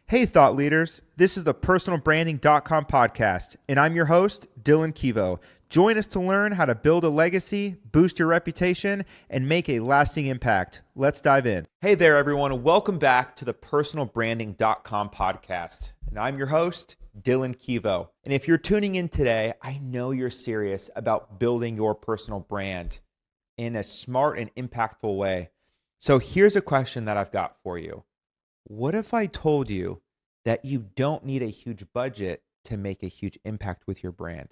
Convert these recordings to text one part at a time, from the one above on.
Hey, thought leaders. This is the personalbranding.com podcast, and I'm your host, Dillon Kivo. Join us to learn how to build a legacy, boost your reputation, and make a lasting impact. Let's dive in. Hey there, everyone. Welcome back to the personalbranding.com podcast, and I'm your host, Dillon Kivo. And if you're tuning in today, I know you're serious about building your personal brand in a smart and impactful way. So here's a question that I've got for you. What if I told you that you don't need a huge budget to make a huge impact with your brand?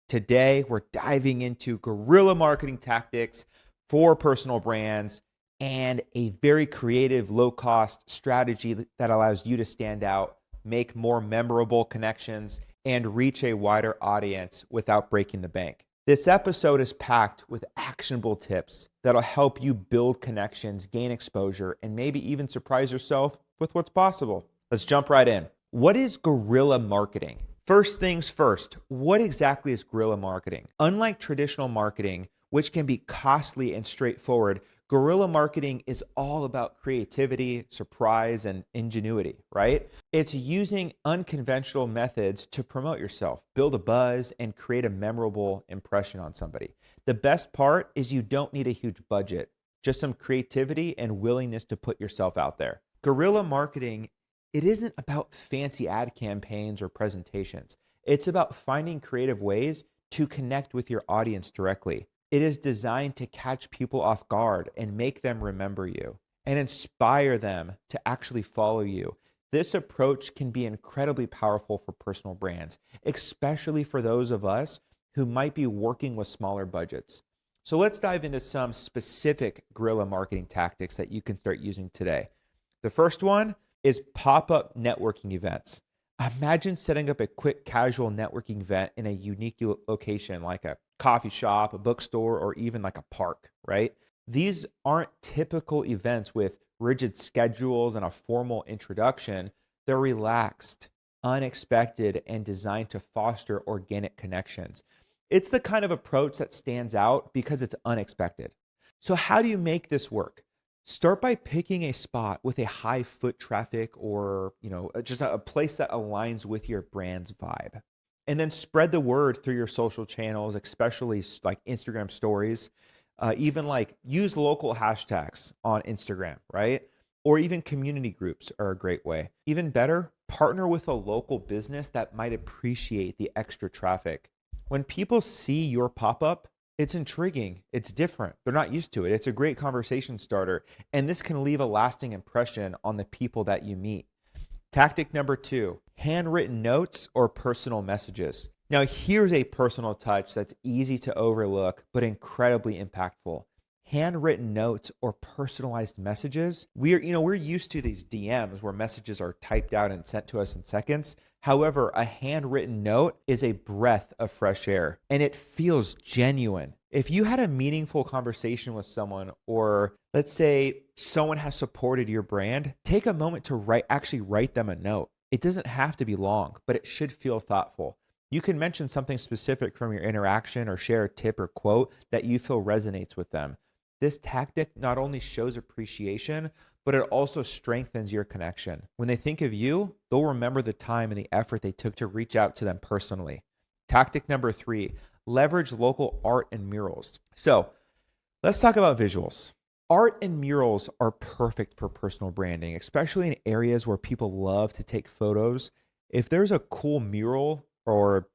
Today, we're diving into guerrilla marketing tactics for personal brands and a very creative, low-cost strategy that allows you to stand out, make more memorable connections, and reach a wider audience without breaking the bank. This episode is packed with actionable tips that'll help you build connections, gain exposure, and maybe even surprise yourself with what's possible. Let's jump right in. What is guerrilla marketing? First things first, what exactly is guerrilla marketing? Unlike traditional marketing, which can be costly and straightforward, guerrilla marketing is all about creativity, surprise, and ingenuity, right? It's using unconventional methods to promote yourself, build a buzz, and create a memorable impression on somebody. The best part is you don't need a huge budget, just some creativity and willingness to put yourself out there. Guerrilla marketing, it isn't about fancy ad campaigns or presentations. It's about finding creative ways to connect with your audience directly. It is designed to catch people off guard and make them remember you and inspire them to actually follow you. This approach can be incredibly powerful for personal brands, especially for those of us who might be working with smaller budgets. So let's dive into some specific guerrilla marketing tactics that you can start using today. The first one is pop-up networking events. Imagine setting up a quick casual networking event in a unique location like a coffee shop, a bookstore, or even like a park, right? These aren't typical events with rigid schedules and a formal introduction. They're relaxed, unexpected, and designed to foster organic connections. It's the kind of approach that stands out because it's unexpected. So how do you make this work? Start by picking a spot with a high foot traffic or, just a place that aligns with your brand's vibe. And then spread the word through your social channels, especially like Instagram stories. Even like use local hashtags on Instagram, right? Or even community groups are a great way. Even better, partner with a local business that might appreciate the extra traffic. When people see your pop-up, it's intriguing. It's different. They're not used to it. It's a great conversation starter. And this can leave a lasting impression on the people that you meet. Tactic number 2, handwritten notes or personal messages. Now, here's a personal touch that's easy to overlook, but incredibly impactful. Handwritten notes or personalized messages. We're used to these DMs where messages are typed out and sent to us in seconds. However, a handwritten note is a breath of fresh air and it feels genuine. If you had a meaningful conversation with someone, or let's say someone has supported your brand, take a moment to write them a note. It doesn't have to be long, but it should feel thoughtful. You can mention something specific from your interaction or share a tip or quote that you feel resonates with them. This tactic not only shows appreciation, but it also strengthens your connection. When they think of you, they'll remember the time and the effort they took to reach out to them personally. Tactic number 3, leverage local art and murals. So let's talk about visuals. Art and murals are perfect for personal branding, especially in areas where people love to take photos. If there's a cool mural or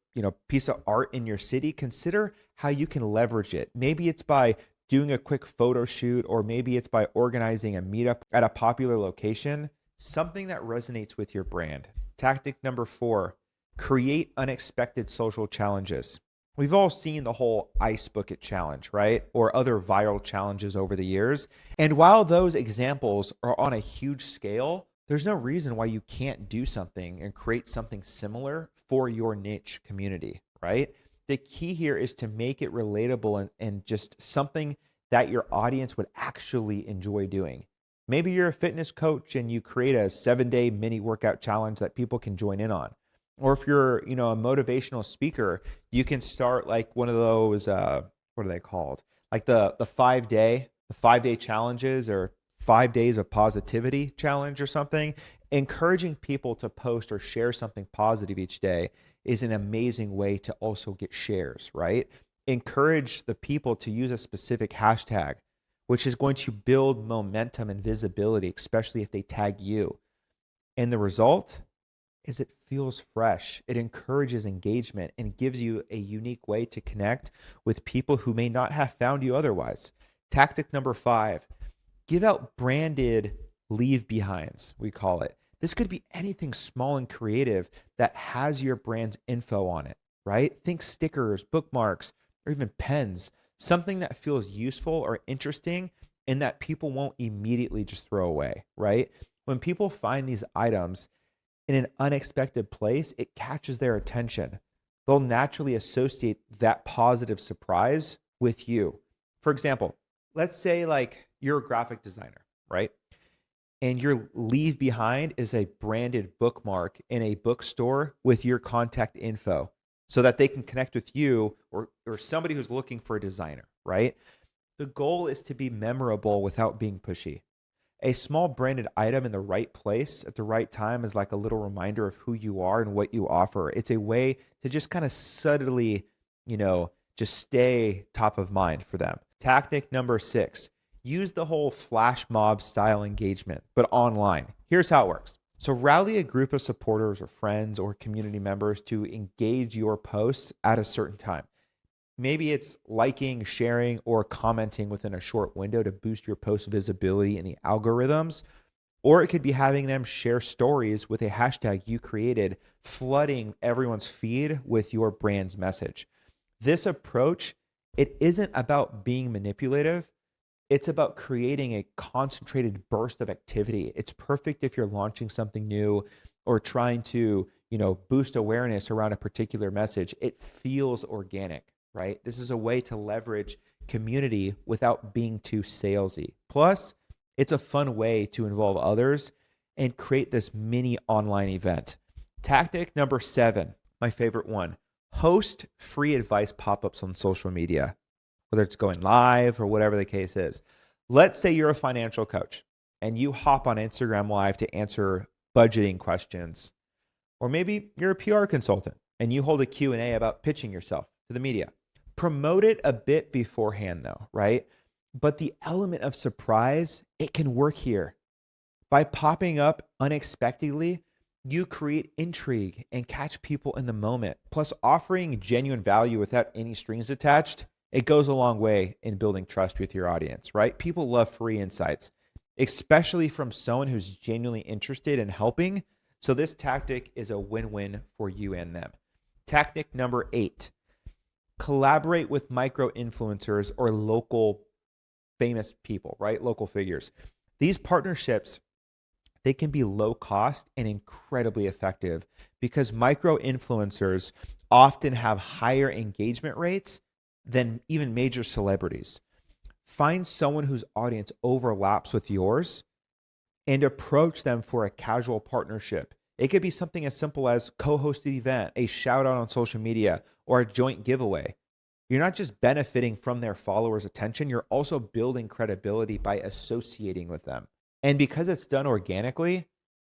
piece of art in your city, consider how you can leverage it. Maybe it's by doing a quick photo shoot, or maybe it's by organizing a meetup at a popular location, something that resonates with your brand. Tactic number 4, create unexpected social challenges. We've all seen the whole ice bucket challenge, right? Or other viral challenges over the years. And while those examples are on a huge scale, there's no reason why you can't do something and create something similar for your niche community, right? The key here is to make it relatable and just something that your audience would actually enjoy doing. Maybe you're a fitness coach and you create a 7-day mini workout challenge that people can join in on. Or if you're, a motivational speaker, you can start like one of those, what are they called? Like the 5-day challenges, or 5 days of positivity challenge or something. Encouraging people to post or share something positive each day is an amazing way to also get shares, right? Encourage the people to use a specific hashtag, which is going to build momentum and visibility, especially if they tag you. And the result is it feels fresh. It encourages engagement and gives you a unique way to connect with people who may not have found you otherwise. Tactic number 5, give out branded leave behinds, we call it. This could be anything small and creative that has your brand's info on it, right? Think stickers, bookmarks, or even pens, something that feels useful or interesting and that people won't immediately just throw away, right? When people find these items in an unexpected place, it catches their attention. They'll naturally associate that positive surprise with you. For example, let's say like you're a graphic designer, right? And your leave behind is a branded bookmark in a bookstore with your contact info so that they can connect with you or somebody who's looking for a designer, right? The goal is to be memorable without being pushy. A small branded item in the right place at the right time is like a little reminder of who you are and what you offer. It's a way to just kind of subtly, just stay top of mind for them. Tactic number 6, use the whole flash mob style engagement, but online. Here's how it works. So rally a group of supporters or friends or community members to engage your posts at a certain time. Maybe it's liking, sharing, or commenting within a short window to boost your post visibility in the algorithms. Or it could be having them share stories with a hashtag you created, flooding everyone's feed with your brand's message. This approach, it isn't about being manipulative. It's about creating a concentrated burst of activity. It's perfect if you're launching something new or trying to, boost awareness around a particular message. It feels organic, right? This is a way to leverage community without being too salesy. Plus, it's a fun way to involve others and create this mini online event. Tactic number 7, my favorite one, host free advice pop-ups on social media, whether it's going live or whatever the case is. Let's say you're a financial coach and you hop on Instagram Live to answer budgeting questions. Or maybe you're a PR consultant and you hold a Q&A about pitching yourself to the media. Promote it a bit beforehand though, right? But the element of surprise, it can work here. By popping up unexpectedly, you create intrigue and catch people in the moment. Plus, offering genuine value without any strings attached, it goes a long way in building trust with your audience, right? People love free insights, especially from someone who's genuinely interested in helping. So this tactic is a win-win for you and them. Tactic number 8, collaborate with micro-influencers or local famous people, right? Local figures. These partnerships, they can be low cost and incredibly effective because micro-influencers often have higher engagement rates than even major celebrities. Find someone whose audience overlaps with yours and approach them for a casual partnership. It could be something as simple as co-hosted event, a shout out on social media, or a joint giveaway. You're not just benefiting from their followers' attention, you're also building credibility by associating with them. And because it's done organically,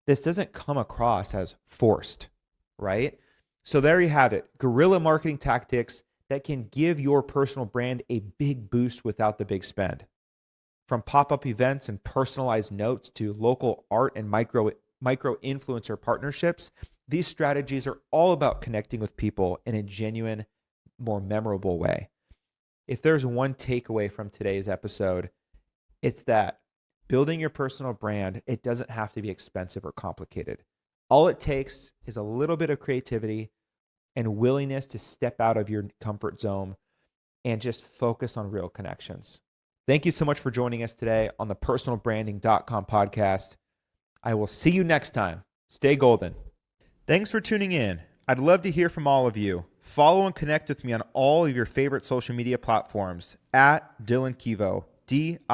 this doesn't come across as forced, right? So there you have it, guerrilla marketing tactics that can give your personal brand a big boost without the big spend. From pop-up events and personalized notes to local art and micro influencer partnerships, these strategies are all about connecting with people in a genuine, more memorable way. If there's one takeaway from today's episode, it's that building your personal brand, it doesn't have to be expensive or complicated. All it takes is a little bit of creativity and willingness to step out of your comfort zone and just focus on real connections. Thank you so much for joining us today on the personalbranding.com podcast. I will see you next time. Stay golden. Thanks for tuning in. I'd love to hear from all of you. Follow and connect with me on all of your favorite social media platforms at Dillon Kivo, DILLONKIV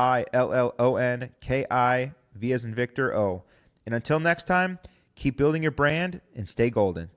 as in Victor O. And until next time, keep building your brand and stay golden.